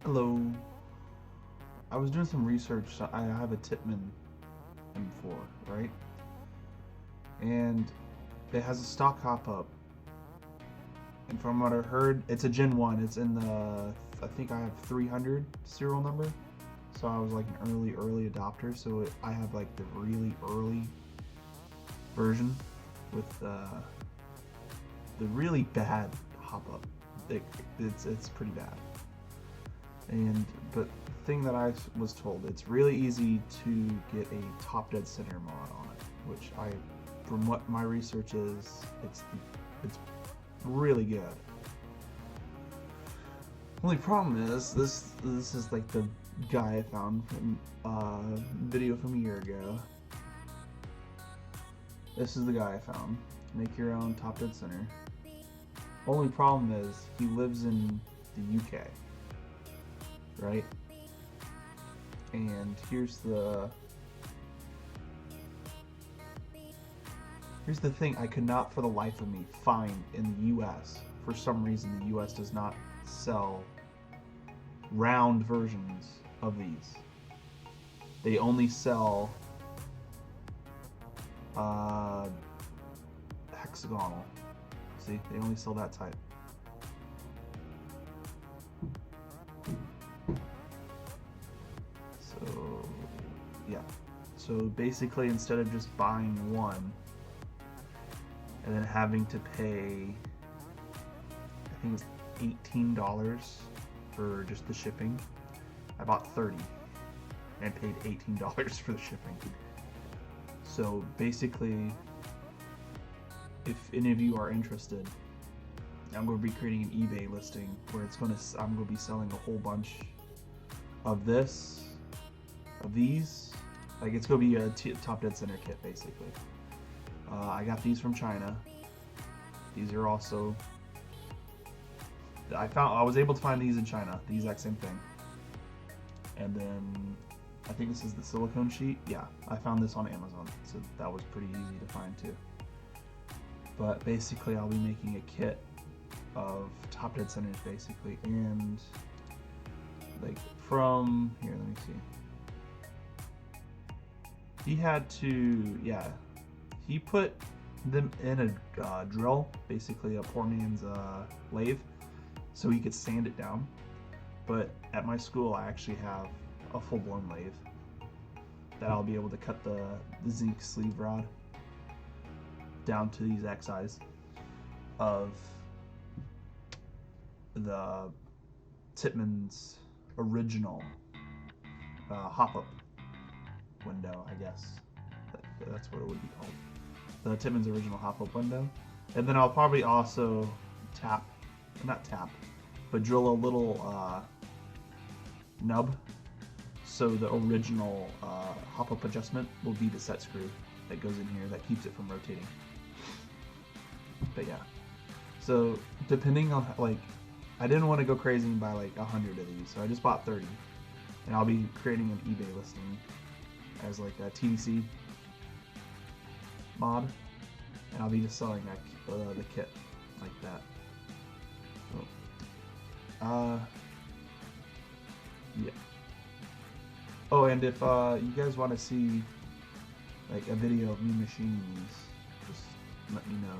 Hello. I was doing some research. I have a Tippman M4, right? And it has a stock hop up. And from what I heard, it's a Gen 1. It's in the, I think I have 300 serial number. So I was like an early adopter. So I have like the really early version with the really bad hop up. It's pretty bad. But the thing that I was told, it's really easy to get a top dead center mod on it, which from what my research is, it's really good. Only problem is this is like the guy I found from video from a year ago. This is the guy I found. Make your own top dead center. Only problem is he lives in the UK. Right? And here's the thing I could not for the life of me find in the US. For some reason the US does not sell round versions of these. They only sell hexagonal. See? They only sell that type. So, yeah. So basically, instead of just buying one and then having to pay, I think it's $18 for just the shipping, I bought 30 and paid $18 for the shipping. So basically, if any of you are interested, I'm going to be creating an eBay listing where I'm going to be selling a whole bunch of these. Like, it's going to be a top dead center kit basically. I got these from China. These are also, I was able to find these in China, the exact same thing. And then I think this is the silicone sheet. Yeah, I found this on Amazon, so that was pretty easy to find too. But basically I'll be making a kit of top dead centers basically, and like from here, let me see. He put them in a drill, basically a poor man's lathe, so he could sand it down. But at my school I actually have a full-blown lathe that I'll be able to cut the zinc sleeve rod down to the exact size of the Tippman's original hop-up window, I guess. That's what it would be called. The Tippman's original hop-up window. And then I'll probably also drill a little nub. So the original hop-up adjustment will be the set screw that goes in here that keeps it from rotating. But yeah. So depending on, like, I didn't want to go crazy and buy like 100 of these, so I just bought 30. And I'll be creating an eBay listing as like a TDC mod, and I'll be just selling the kit like that. So, yeah. Oh, and if you guys want to see like a video of me machining these, just let me know.